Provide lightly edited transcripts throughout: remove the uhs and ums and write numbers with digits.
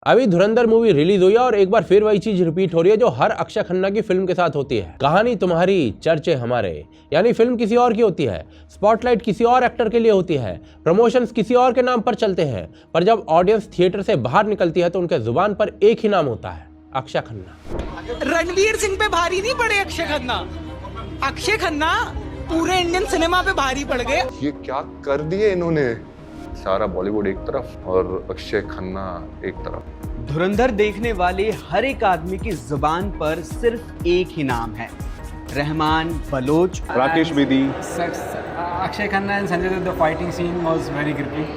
अभी धुरंधर movie release हुई है और एक बार फिर वही चीज रिपीट हो रही है जो हर अक्षय खन्ना की फिल्म के साथ होती है। कहानी तुम्हारी, चर्चे हमारे। यानी फिल्म किसी और की होती है, स्पॉटलाइट किसी और एक्टर के लिए होती है, प्रमोशंस किसी और के नाम पर चलते हैं, पर जब ऑडियंस थिएटर से बाहर निकलती है तो उनके जुबान पर एक ही नाम होता है, अक्षय खन्ना। रणवीर सिंह पे भारी नहीं पड़े अक्षय खन्ना। अक्षय खन्ना पूरे इंडियन सिनेमा पे भारी पड़ गए। ये क्या कर दिए इन्होंने। सारा बॉलीवुड एक तरफ और अक्षय खन्ना एक तरफ। धुरंधर देखने वाले हर एक आदमी की जुबान पर सिर्फ एक ही नाम है, Rahman, Baloch, Rakesh Bedi. Akshay Khanna and Sanjay Dutt, the fighting scene was very gripping.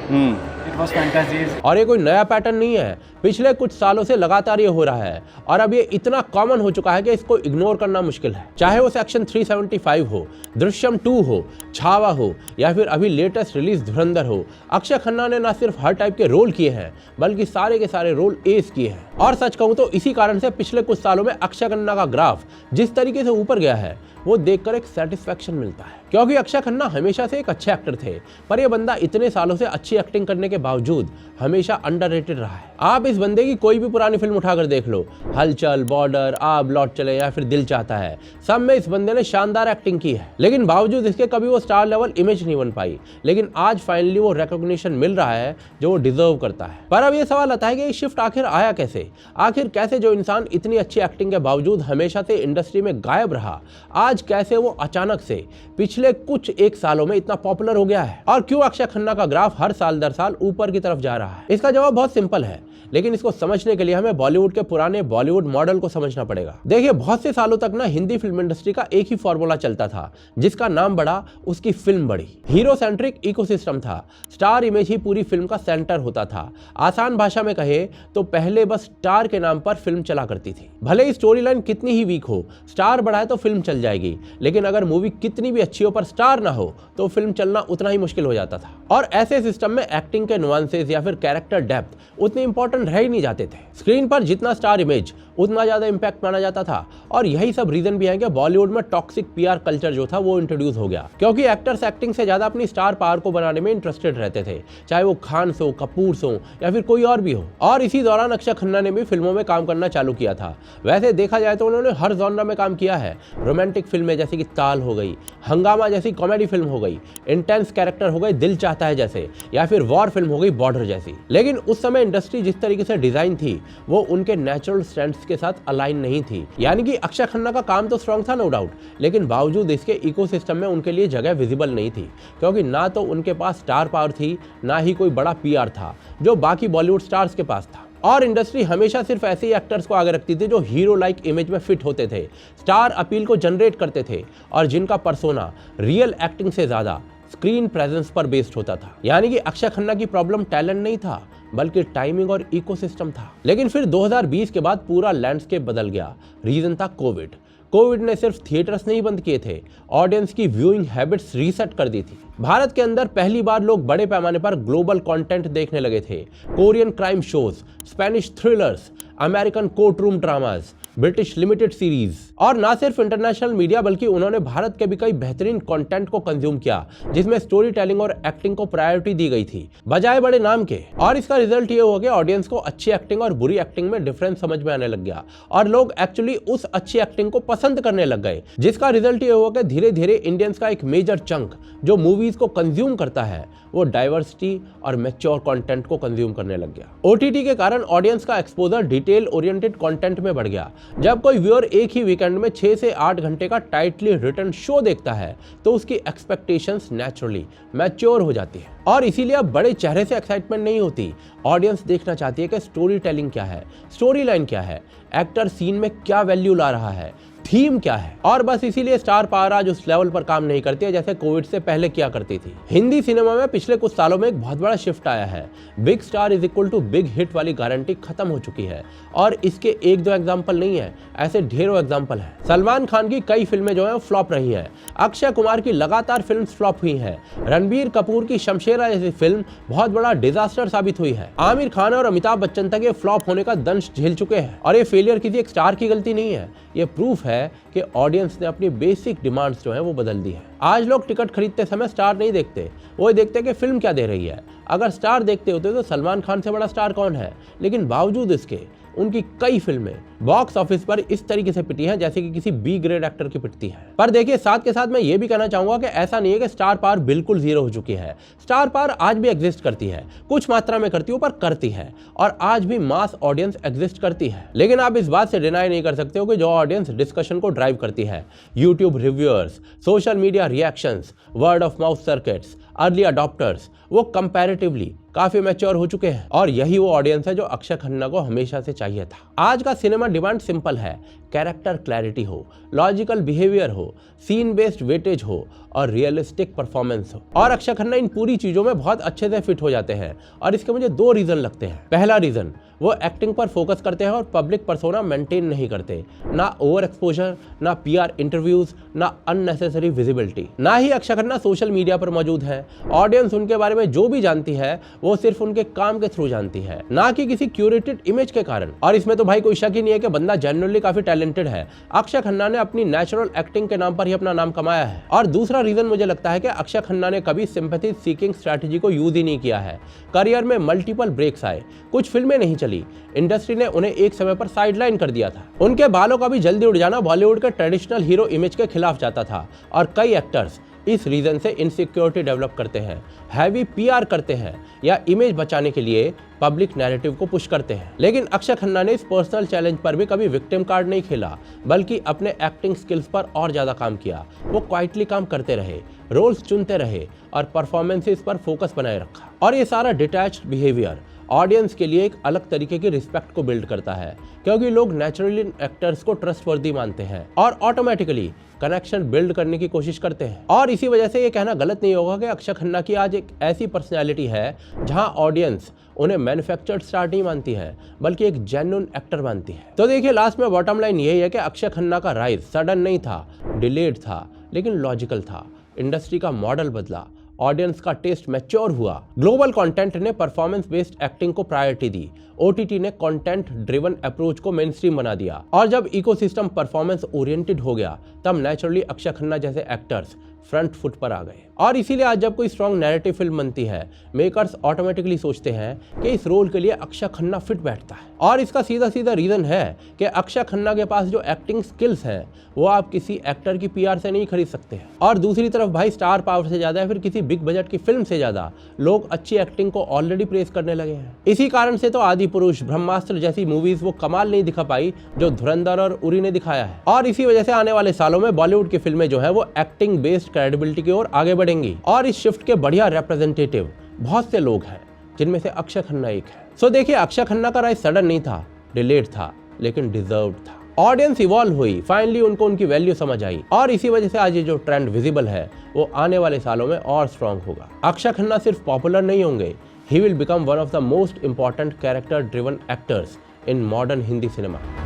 It was fantastic. और ये कोई नया पैटर्न नहीं है, पिछले कुछ सालों से लगातार ये हो रहा है और अब ये इतना कॉमन हो चुका है कि इसको इग्नोर करना मुश्किल है। चाहे वो सेक्शन 375 हो, दृश्यम 2 हो, छावा हो या फिर अभी लेटेस्ट रिलीज धुरंधर हो, अक्षय खन्ना ने ना सिर्फ हर टाइप के रोल किए हैं बल्कि सारे के सारे रोल एस किए हैं। और सच कहूँ तो इसी कारण से पिछले कुछ सालों में अक्षय खन्ना का ग्राफ जिस तरीके से ऊपर गया है वो देखकर एक सेटिस्फेक्शन मिलता है, क्योंकि अक्षय खन्ना हमेशा से एक अच्छे एक्टर थे, पर ये बंदा इतने सालों से अच्छी एक्टिंग करने के बावजूद हमेशा अंडररेटेड रहा है। आप इस बंदे की कोई भी पुरानी फिल्म उठाकर देख लो, हलचल, बॉर्डर, आप लौट चले या फिर दिल चाहता है, सब में इस बंदे ने शानदार एक्टिंग की है, लेकिन बावजूद इसके कभी वो स्टार लेवल इमेज नहीं बन पाई। लेकिन आज फाइनली वो रिकॉग्निशन मिल रहा है जो वो डिजर्व करता है। पर अब ये सवाल आता है कि ये शिफ्ट आखिर आया कैसे? आखिर कैसे जो इंसान इतनी अच्छी एक्टिंग के बावजूद हमेशा से इंडस्ट्री में गायब रहा, आज कैसे वो अचानक से पिछले कुछ एक सालों में इतना पॉपुलर हो गया है? और क्यों अक्षय खन्ना का ग्राफ हर साल दर साल ऊपर की तरफ जा रहा है? इसका जवाब बहुत सिंपल है, लेकिन इसको समझने के लिए हमें बॉलीवुड के पुराने बॉलीवुड मॉडल को समझना पड़ेगा। देखिए, बहुत से सालों तक ना हिंदी फिल्म इंडस्ट्री का एक ही फॉर्मूला चलता था, जिसका नाम बड़ा उसकी फिल्म बड़ी। हीरो सेंट्रिक इकोसिस्टम था, स्टार इमेज ही पूरी फिल्म का सेंटर होता था। आसान भाषा में कहे तो पहले बस स्टार के नाम पर फिल्म चला करती थी। भले ही स्टोरी लाइन कितनी ही वीक हो, स्टार बड़ा है तो फिल्म चल जाएगी, लेकिन अगर मूवी कितनी भी अच्छी हो पर स्टार ना हो तो फिल्म चलना उतना ही मुश्किल हो जाता था। और ऐसे सिस्टम में एक्टिंग के नुआंसेस या फिर कैरेक्टर डेप्थ उतने इंपॉर्टेंट रह ही नहीं जाते थे। स्क्रीन पर जितना स्टार इमेज उतना ज्यादा इंपैक्ट माना जाता था। और यही सब रीजन भी है कि बॉलीवुड में टॉक्सिक पीआर कल्चर जो था वो इंट्रोड्यूस हो गया, क्योंकि एक्टर्स एक्टिंग से ज्यादा अपनी स्टार पावर को बनाने में इंटरेस्टेड रहते थे, चाहे वो खान हो, कपूर हो या फिर कोई और भी हो। और इसी दौरान अक्षय खन्ना ने भी फिल्मों में काम करना चालू किया था। वैसे देखा जाए तो उन्होंने हर जॉनर में काम किया है। रोमांटिक फिल्में जैसे कि ताल हो गई, हंगामा जैसी कॉमेडी फिल्म हो गई, इंटेंस कैरेक्टर हो गए दिल चाहता है जैसे, या फिर वॉर फिल्म हो गई बॉर्डर जैसी। लेकिन उस समय इंडस्ट्री जिस तरीके से डिजाइन थी वो उनके नेचुरल स्ट्रेंथ्स के साथ अलाइन नहीं थी। यानी कि अक्षय खन्ना का काम तो स्ट्रॉन्ग था नो डाउट, लेकिन बावजूद इसके इकोसिस्टम में उनके लिए जगह विजिबल नहीं थी, क्योंकि ना तो उनके पास स्टार पावर थी, ना ही कोई बड़ा पीआर था जो बाकी बॉलीवुड स्टार्स के पास था। और इंडस्ट्री हमेशा सिर्फ ऐसे ही एक्टर्स को आगे रखती थी जो हीरो लाइक इमेज में फिट होते थे, स्टार अपील को जनरेट करते थे और जिनका पर्सोना रियल एक्टिंग से ज्यादा स्क्रीन प्रेजेंस पर बेस्ड होता था। यानी कि अक्षय खन्ना की प्रॉब्लम टैलेंट नहीं था बल्कि टाइमिंग और इकोसिस्टम था। लेकिन फिर 2020 के बाद पूरा लैंडस्केप बदल गया। रीजन था कोविड। कोविड ने सिर्फ थिएटर्स नहीं बंद किए थे, ऑडियंस की व्यूइंग हैबिट्स रीसेट कर दी थी। भारत के अंदर पहली बार लोग बड़े पैमाने पर ग्लोबल कंटेंट देखने लगे थे। Korean crime shows, Spanish thrillers, American court room dramas, British limited series और ना सिर्फ इंटरनेशनल मीडिया बल्कि उन्होंने भारत के भी कई बेहतरीन कंटेंट को कंज्यूम किया, जिसमें स्टोरी टेलिंग और एक्टिंग को प्रायोरिटी दी गई थी बजाय बड़े नाम के। और इसका रिजल्ट ये हुआ कि ऑडियंस को अच्छी एक्टिंग और बुरी एक्टिंग में डिफरेंस समझ में आने लग गया और लोग एक्चुअली उस अच्छी एक्टिंग को पसंद करने लग गए, जिसका रिजल्ट ये हुआ कि धीरे धीरे इंडियंस का एक मेजर चंक जो मूवीज को कंज्यूम करता है वो डाइवर्सिटी और मैच्योर कंटेंट को कंज्यूम करने लग गया। ओटीटी के कारण ऑडियंस का एक्सपोजर डिटेल ओरिएंटेड कंटेंट में बढ़ गया। जब कोई व्यूअर एक ही वीकेंड में 6 से 8 घंटे का टाइटली रिटन शो देखता है तो उसकी एक्सपेक्टेशंस नेचुरली मैच्योर हो जाती है और इसीलिए अब बड़े चेहरे से एक्साइटमेंट नहीं होती। ऑडियंस देखना चाहती है कि स्टोरी टेलिंग क्या है, स्टोरी लाइन क्या है, एक्टर सीन में क्या वैल्यू ला रहा है, थीम क्या है। और बस इसीलिए स्टार पावर आज उस लेवल पर काम नहीं करती है जैसे कोविड से पहले किया करती थी। हिंदी सिनेमा में पिछले कुछ सालों में एक बहुत बड़ा शिफ्ट आया है। Big star is equal to big hit वाली गारंटी खत्म हो चुकी है और इसके एक दो एग्जाम्पल नहीं है, ऐसे ढेरों एग्जाम्पल है। सलमान खान की कई फिल्में जो है फ्लॉप रही है, अक्षय कुमार की लगातार फिल्म फ्लॉप हुई है, रणबीर कपूर की शमशेरा जैसी फिल्म बहुत बड़ा डिजास्टर साबित हुई है, आमिर खान और अमिताभ बच्चन तक ये फ्लॉप होने का दंश झेल चुके हैं। और ये फेलियर किसी एक स्टार की गलती नहीं है, ये प्रूफ है है कि ऑडियंस ने अपनी बेसिक डिमांड्स जो है वो बदल दी है। आज लोग टिकट खरीदते समय स्टार नहीं देखते, वो देखते कि फिल्म क्या दे रही है। अगर स्टार देखते होते तो सलमान खान से बड़ा स्टार कौन है, लेकिन बावजूद इसके उनकी कई फिल्में बॉक्स ऑफिस पर इस तरीके से पिटी हैं जैसे कि किसी बी ग्रेड एक्टर की पिटती है। पर देखिए, साथ के साथ मैं ये भी कहना चाहूंगा कि ऐसा नहीं है कि स्टार पावर बिल्कुल जीरो हो चुकी है। स्टार पावर आज भी एग्जिस्ट करती है, कुछ मात्रा में करती हो पर करती है, और आज भी मास ऑडियंस एग्जिस्ट करती है। लेकिन आप इस बात से डिनाई नहीं कर सकते हो कि जो ऑडियंस डिस्कशन को ड्राइव करती है, YouTube reviewers, social media reactions, word of mouth circuits, early adopters, वो कंपैरेटिवली काफी मैच्योर हो चुके हैं, और यही वो ऑडियंस है जो अक्षय खन्ना को हमेशा से चाहिए था। आज का सिनेमा डिमांड सिंपल है, कैरेक्टर क्लैरिटी हो, लॉजिकल बिहेवियर हो, सीन बेस्ड वेटेज हो और रियलिस्टिक परफॉर्मेंस हो, और अक्षय खन्ना इन पूरी चीजों में बहुत अच्छे से फिट हो जाते हैं। और इसके मुझे 2 रीजन लगते हैं। पहला रीजन, वो एक्टिंग पर फोकस करते हैं और पब्लिक पर्सोना मेंटेन नहीं करते, ना ओवर एक्सपोजर, ना पीआर इंटरव्यूज, ना अननेसेसरी विजिबिलिटी। ना ही अक्षय खन्ना सोशल मीडिया पर मौजूद है। ऑडियंस उनके बारे में जो भी जानती है वो सिर्फ उनके काम के थ्रू जानती है, ना कि किसी क्यूरेटेड इमेज के कारण। और इसमें तो भाई कोई शक ही नहीं है कि बंदा जेन्युइनली काफी टैलेंटेड है। अक्षय खन्ना ने अपनी नेचुरल एक्टिंग के नाम पर ही अपना नाम कमाया है। और दूसरा रीजन मुझे लगता है कि अक्षय खन्ना ने कभी सिंपैथी सीकिंग स्ट्रैटेजी को यूज ही नहीं किया है। करियर में मल्टीपल ब्रेक्स आए, कुछ फिल्में नहीं चली, इंडस्ट्री ने उन्हें एक समय पर साइडलाइन कर दिया था। उनके बालों का भी जल्दी उड़ जाना बॉलीवुड के ट्रेडिशनल हीरो इमेज के खिलाफ जाता था, और कई एक्टर्स इस रीजन से इनसिक्योरिटी डेवलप करते हैं, हैवी पीआर करते हैं, या इमेज बचाने के लिए पब्लिक नैरेटिव को पुश करते हैं। लेकिन अक्षय खन्ना ने इस पर्सनल चैलेंज पर भी कभी विक्टिम कार्ड नहीं खेला, बल्कि अपने एक्टिंग स्किल्स पर और ज्यादा काम किया। वो क्वाइटली काम करते रहे, रोल्स चुनते रहे और परफॉर्मेंसेस पर फोकस बनाए रखा। और ये सारा डिटैच्ड बिहेवियर ऑडियंस के लिए एक अलग तरीके की रिस्पेक्ट को बिल्ड करता है, क्योंकि लोग नेचुरली एक्टर्स को ट्रस्टवर्दी मानते हैं और ऑटोमेटिकली कनेक्शन बिल्ड करने की कोशिश करते हैं। और इसी वजह से ये कहना गलत नहीं होगा कि अक्षय खन्ना की आज एक ऐसी पर्सनैलिटी है जहां ऑडियंस उन्हें मैन्युफैक्चर्ड स्टार नहीं मानती है, बल्कि एक जेन्युइन एक्टर मानती है। तो देखिए, लास्ट में बॉटम लाइन यही है कि अक्षय खन्ना का राइज सडन नहीं था, डिलेड था, लेकिन लॉजिकल था। इंडस्ट्री का मॉडल बदला, ऑडियंस का टेस्ट मैच्योर हुआ, ग्लोबल कंटेंट ने परफॉर्मेंस बेस्ड एक्टिंग को प्रायोरिटी दी, ओटीटी ने कंटेंट ड्रिवन अप्रोच को मेनस्ट्रीम बना दिया, और जब इकोसिस्टम परफॉर्मेंस ओरिएंटेड हो गया तब नेचुरली अक्षय खन्ना जैसे एक्टर्स फ्रंट फुट पर आ गए। और इसीलिए आज जब कोई स्ट्रॉन्ग नैरेटिव फिल्म बनती है, मेकर्स ऑटोमेटिकली सोचते हैं कि इस रोल के लिए अक्षय खन्ना फिट बैठता है। और इसका सीधा सीधा रीजन है कि अक्षय खन्ना के पास जो एक्टिंग स्किल्स हैं वो आप किसी एक्टर की पीआर से नहीं खरीद सकते हैं। और दूसरी तरफ भाई, स्टार पावर से ज्यादा या फिर किसी बिग बजट की फिल्म से ज्यादा लोग अच्छी एक्टिंग को ऑलरेडी प्रेज करने लगे हैं। इसी कारण से तो आदि पुरुष, ब्रह्मास्त्र जैसी मूवीज वो कमाल नहीं दिखा पाई जो धुरंधर और उरी ने दिखाया है। और इसी वजह से आने वाले सालों में बॉलीवुड की फिल्में जो है वो एक्टिंग बेस्ड क्रेडिबिलिटी की ओर आगे बढ़ेंगी। और इस शिफ्ट के बढ़िया रिप्रेजेंटेटिव बहुत से लोग हैं, जिनमें से अक्षय खन्ना एक है। सो देखिए, अक्षय खन्ना का राइज सडन नहीं था, डिलेड था, लेकिन डिजर्व्ड था। ऑडियंस इवॉल्व हुई, फाइनली उनको उनकी वैल्यू समझ आई, और इसी वजह से आज ये जो ट्रेंड विजिबल है वो आने वाले सालों में और स्ट्रांग होगा। अक्षय खन्ना सिर्फ पॉपुलर नहीं होंगे, he will become one of the most important character driven actors in modern Hindi cinema.